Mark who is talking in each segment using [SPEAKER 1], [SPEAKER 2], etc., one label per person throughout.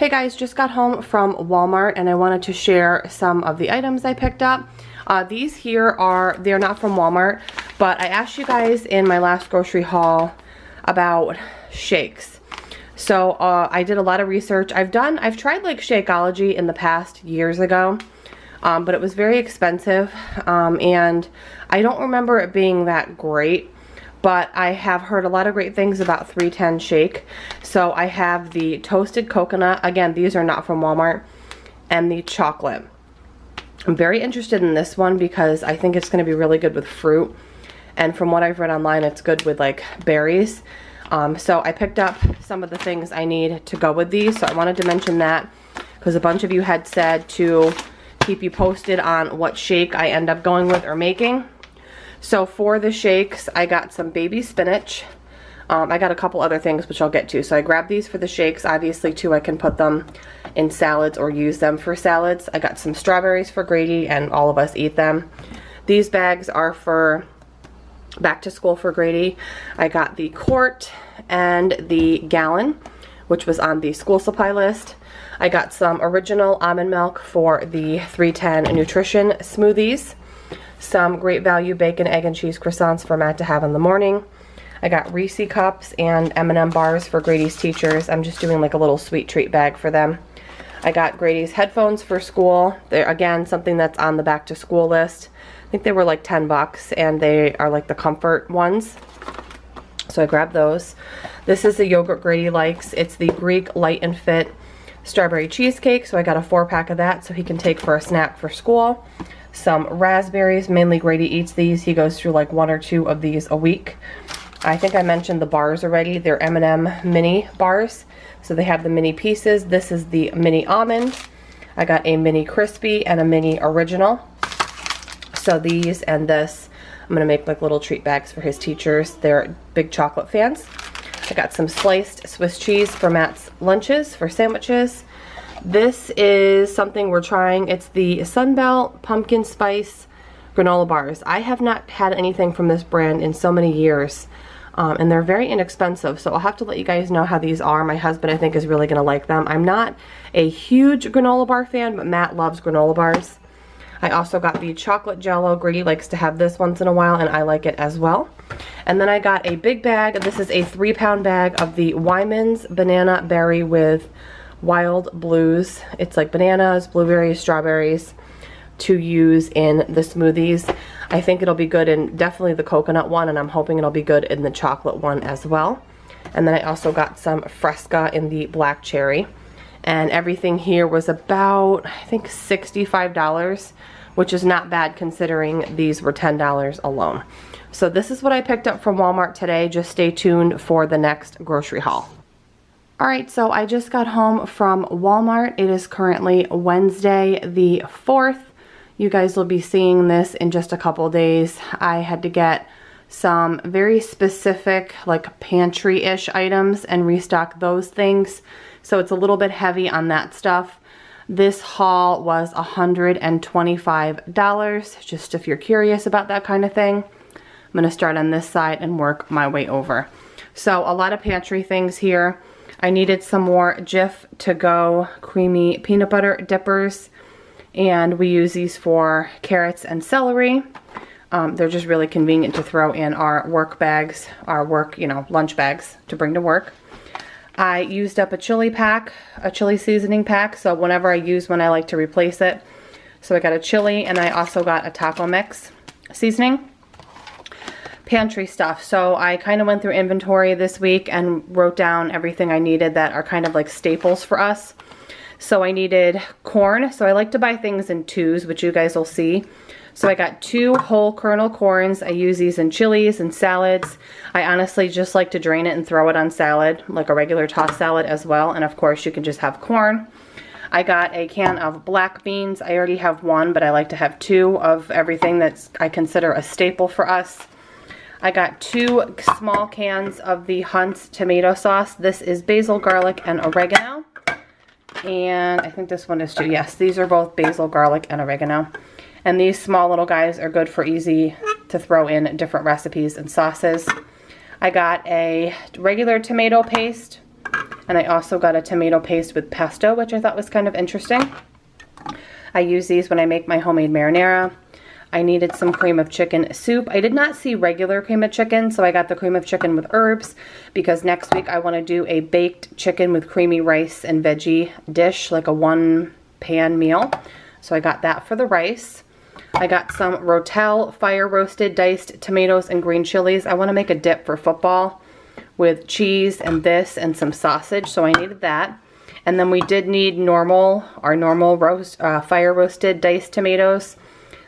[SPEAKER 1] Hey guys, just got home from Walmart and I wanted to share some of the items I picked up. These here they're not from Walmart, but I asked you guys in my last grocery haul about shakes. So I did a lot of research. I've tried like Shakeology in the past years ago, but it was very expensive, and I don't remember it being that great. But I have heard a lot of great things about 310 Shake. So I have the toasted coconut. Again, these are not from Walmart. And the chocolate. I'm very interested in this one because I think it's going to be really good with fruit. And from what I've read online, it's good with like berries. So I picked up some of the things I need to go with these. So I wanted to mention that because a bunch of you had said to keep you posted on what shake I end up going with or making. So for the shakes, I got some baby spinach. I got a couple other things which I'll get to. So I grabbed these for the shakes. Obviously too, I can put them in salads or use them for salads. I got some strawberries for Grady and all of us eat them. These bags are for back to school for Grady. I got the quart and the gallon, which was on the school supply list. I got some original almond milk for the 310 nutrition smoothies. Some Great Value bacon, egg, and cheese croissants for Matt to have in the morning. I got Reese cups and M&M bars for Grady's teachers. I'm just doing like a little sweet treat bag for them. I got Grady's headphones for school. They're, again, something that's on the back to school list. I think they were like 10 bucks, and they are like the comfort ones. So I grabbed those. This is the yogurt Grady likes. It's the Greek Light and Fit strawberry cheesecake. So I got a 4-pack of that so he can take for a snack for school. Some raspberries. Mainly Grady eats these. He goes through like 1 or 2 of these a week. I think I mentioned the bars already. They're M&M mini bars. So they have the mini pieces. This is the mini almond. I got a mini crispy and a mini original. So these and this, I'm going to make like little treat bags for his teachers. They're big chocolate fans. I got some sliced Swiss cheese for Matt's lunches, for sandwiches. This is something we're trying. It's the Sunbelt Pumpkin Spice Granola Bars. I have not had anything from this brand in so many years, and they're very inexpensive, so I'll have to let you guys know how these are. My husband, I think, is really going to like them. I'm not a huge granola bar fan, but Matt loves granola bars. I also got the chocolate jello. Grady likes to have this once in a while, and I like it as well. And then I got a big bag. This is a 3-pound bag of the Wyman's Banana Berry with Wild Blues. It's like bananas, blueberries, strawberries to use in the smoothies. I think it'll be good in definitely the coconut one, and I'm hoping it'll be good in the chocolate one as well. And then I also got some Fresca in the black cherry. And everything here was about, I think, $65, which is not bad considering these were $10 alone. So this is what I picked up from Walmart today. Just stay tuned for the next grocery haul. Alright, so I just got home from Walmart. It is currently Wednesday the 4th. You guys will be seeing this in just a couple days. I had to get some very specific like pantry-ish items and restock those things. So it's a little bit heavy on that stuff. This haul was $125, just if you're curious about that kind of thing. I'm going to start on this side and work my way over. So a lot of pantry things here. I needed some more Jif to-go creamy peanut butter dippers, and we use these for carrots and celery. They're just really convenient to throw in our work bags, our work, lunch bags to bring to work. I used up a chili pack, a chili seasoning pack, so whenever I use one, I like to replace it. So I got a chili, and I also got a taco mix seasoning. Pantry stuff. So I kind of went through inventory this week and wrote down everything I needed that are kind of like staples for us. So I needed corn. So I like to buy things in 2s, which you guys will see. So I got 2 whole kernel corns. I use these in chilies and salads. I honestly just like to drain it and throw it on salad, like a regular tossed salad as well. And of course you can just have corn. I got a can of black beans. I already have 1, but I like to have 2 of everything that's I consider a staple for us. I got 2 small cans of the Hunt's tomato sauce. This is basil, garlic, and oregano. And I think this one is 2. Yes, these are both basil, garlic, and oregano. And these small little guys are good for easy to throw in different recipes and sauces. I got a regular tomato paste, And I also got a tomato paste with pesto, which I thought was kind of interesting. I use these when I make my homemade marinara. I needed some cream of chicken soup. I did not see regular cream of chicken, so I got the cream of chicken with herbs because next week I want to do a baked chicken with creamy rice and veggie dish, like a one-pan meal. So I got that for the rice. I got some Rotel fire roasted diced tomatoes and green chilies. I want to make a dip for football with cheese and this and some sausage, so I needed that. And then we did need our normal fire roasted diced tomatoes.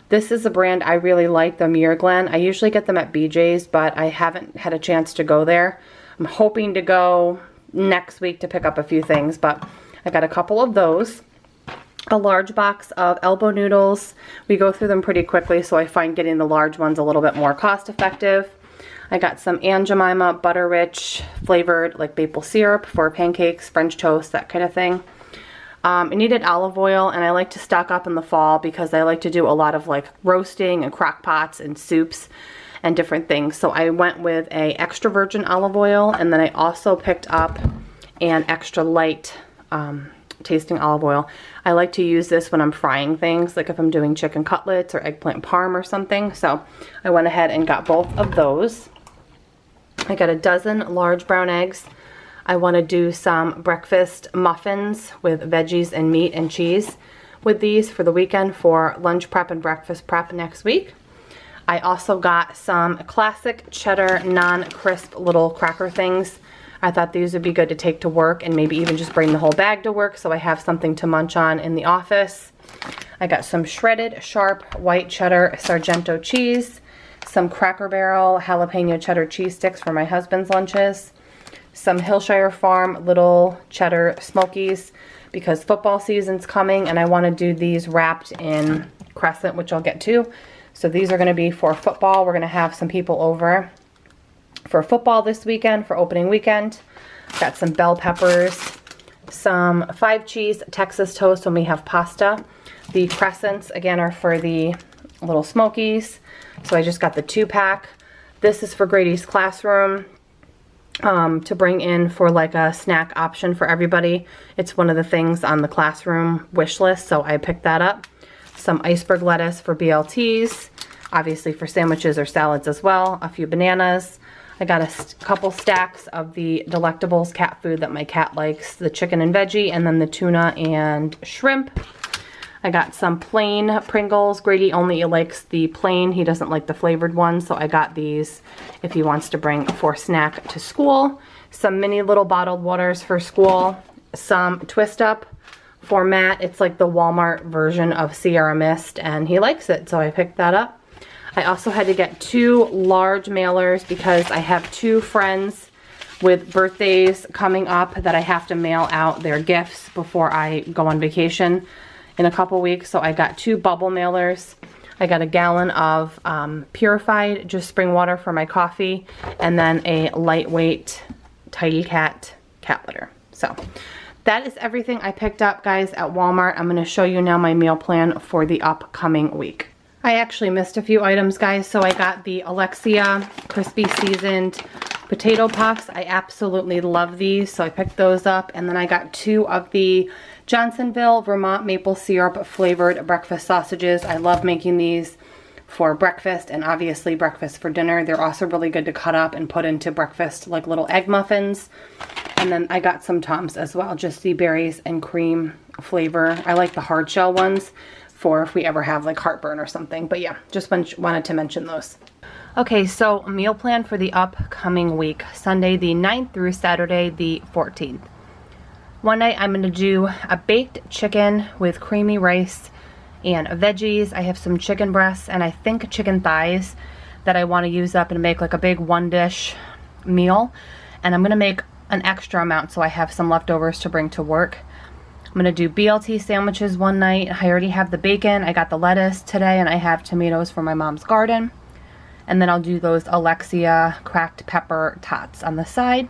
[SPEAKER 1] This is a brand I really like, the Muir Glen. I usually get them at BJ's, but I haven't had a chance to go there. I'm hoping to go next week to pick up a few things, but I got a couple of those. A large box of elbow noodles. We go through them pretty quickly, so I find getting the large ones a little bit more cost effective. I got some Aunt Jemima butter rich flavored like maple syrup for pancakes, French toast, that kind of thing. I needed olive oil, and I like to stock up in the fall because I like to do a lot of like roasting and crock pots and soups and different things. So I went with a extra virgin olive oil, and then I also picked up an extra light tasting olive oil. I like to use this when I'm frying things, like if I'm doing chicken cutlets or eggplant parm or something. So I went ahead and got both of those. I got a dozen large brown eggs. I want to do some breakfast muffins with veggies and meat and cheese with these for the weekend for lunch prep and breakfast prep next week. I also got some classic cheddar non-crisp little cracker things. I thought these would be good to take to work and maybe even just bring the whole bag to work so I have something to munch on in the office. I got some shredded sharp white cheddar Sargento cheese, some Cracker Barrel jalapeno cheddar cheese sticks for my husband's lunches, some Hillshire Farm little cheddar smokies because football season's coming and I want to do these wrapped in crescent, which I'll get to. So these are going to be for football. We're going to have some people over for football this weekend, for opening weekend. Got some bell peppers, some 5 cheese Texas toast when we have pasta. The crescents, again, are for the little smokies. So I just got the 2-pack. This is for Grady's classroom to bring in for like a snack option for everybody. It's one of the things on the classroom wish list, so I picked that up. Some iceberg lettuce for BLTs, obviously for sandwiches or salads as well. A few bananas. I got a couple stacks of the Delectables cat food that my cat likes, the chicken and veggie, and then the tuna and shrimp. I got some plain Pringles. Grady only likes the plain. He doesn't like the flavored ones, so I got these if he wants to bring for snack to school. Some mini little bottled waters for school. Some Twist Up for Matt. It's like the Walmart version of Sierra Mist, and he likes it, so I picked that up. I also had to get 2 large mailers because I have 2 friends with birthdays coming up that I have to mail out their gifts before I go on vacation in a couple weeks. So I got 2 bubble mailers. I got a gallon of purified just spring water for my coffee, and then a lightweight Tidy cat litter. So that is everything I picked up, guys, at Walmart. I'm going to show you now my meal plan for the upcoming week. I actually missed a few items, guys, so I got the Alexia crispy seasoned potato puffs. I absolutely love these, so I picked those up. And then I got 2 of the Johnsonville Vermont maple syrup flavored breakfast sausages. I love making these for breakfast and obviously breakfast for dinner. They're also really good to cut up and put into breakfast like little egg muffins. And then I got some Tums as well, just the berries and cream flavor. I like the hard shell ones for if we ever have like heartburn or something. But yeah, just wanted to mention those. Okay, so meal plan for the upcoming week, Sunday the 9th through Saturday the 14th. One night I'm going to do a baked chicken with creamy rice and veggies. I have some chicken breasts and I think chicken thighs that I want to use up and make like a big 1-dish meal. And I'm going to make an extra amount so I have some leftovers to bring to work. I'm going to do BLT sandwiches one night. I already have the bacon. I got the lettuce today, and I have tomatoes from my mom's garden. And then I'll do those Alexia cracked pepper tots on the side.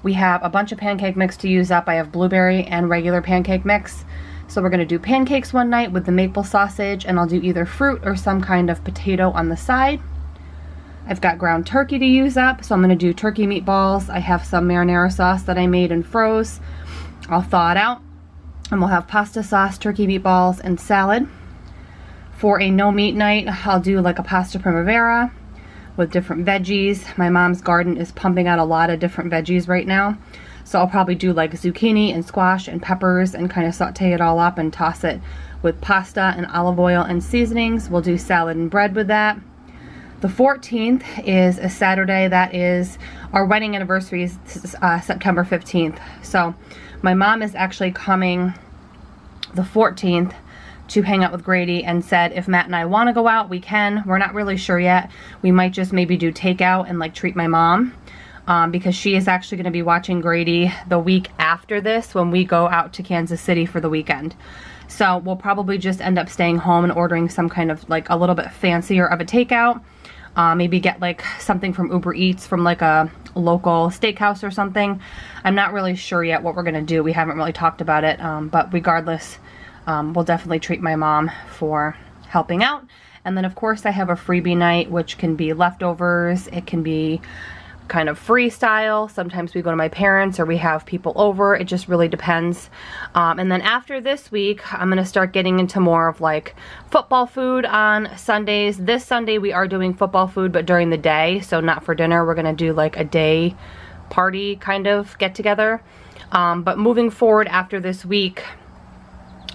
[SPEAKER 1] We have a bunch of pancake mix to use up. I have blueberry and regular pancake mix. So we're going to do pancakes one night with the maple sausage, and I'll do either fruit or some kind of potato on the side. I've got ground turkey to use up, so I'm going to do turkey meatballs. I have some marinara sauce that I made and froze. I'll thaw it out, and we'll have pasta sauce, turkey meatballs, and salad. For a no meat night, I'll do like a pasta primavera with different veggies. My mom's garden is pumping out a lot of different veggies right now, so I'll probably do like zucchini and squash and peppers and kind of saute it all up and toss it with pasta and olive oil and seasonings. We'll do salad and bread with that. The 14th is a Saturday. That is our wedding anniversary, is September 15th. So my mom is actually coming the 14th to hang out with Grady, and said if Matt and I want to go out, we can. We're not really sure yet. We might just maybe do takeout and like treat my mom, because she is actually going to be watching Grady the week after this when we go out to Kansas City for the weekend. So we'll probably just end up staying home and ordering some kind of like a little bit fancier of a takeout. Maybe get like something from Uber Eats from like a local steakhouse or something. I'm not really sure yet what we're gonna do. We haven't really talked about it, but regardless, we'll definitely treat my mom for helping out. And then of course I have a freebie night, which can be leftovers. It can be kind of freestyle. Sometimes we go to my parents or we have people over. It just really depends. And then after this week, I'm going to start getting into more of like football food on Sundays. This Sunday we are doing football food, but during the day, so not for dinner. We're going to do like a day party kind of get together. But moving forward after this week,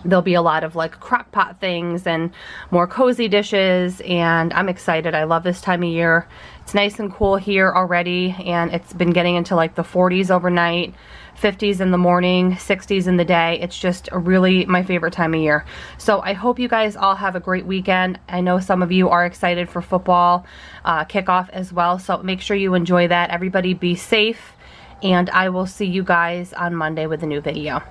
[SPEAKER 1] there'll be a lot of like crock pot things and more cozy dishes, and I'm excited. I love this time of year. It's nice and cool here already, and it's been getting into like the 40s overnight, 50s in the morning, 60s in the day. It's just really my favorite time of year. So I hope you guys all have a great weekend. I know some of you are excited for football kickoff as well, so make sure you enjoy that. Everybody be safe, and I will see you guys on Monday with a new video.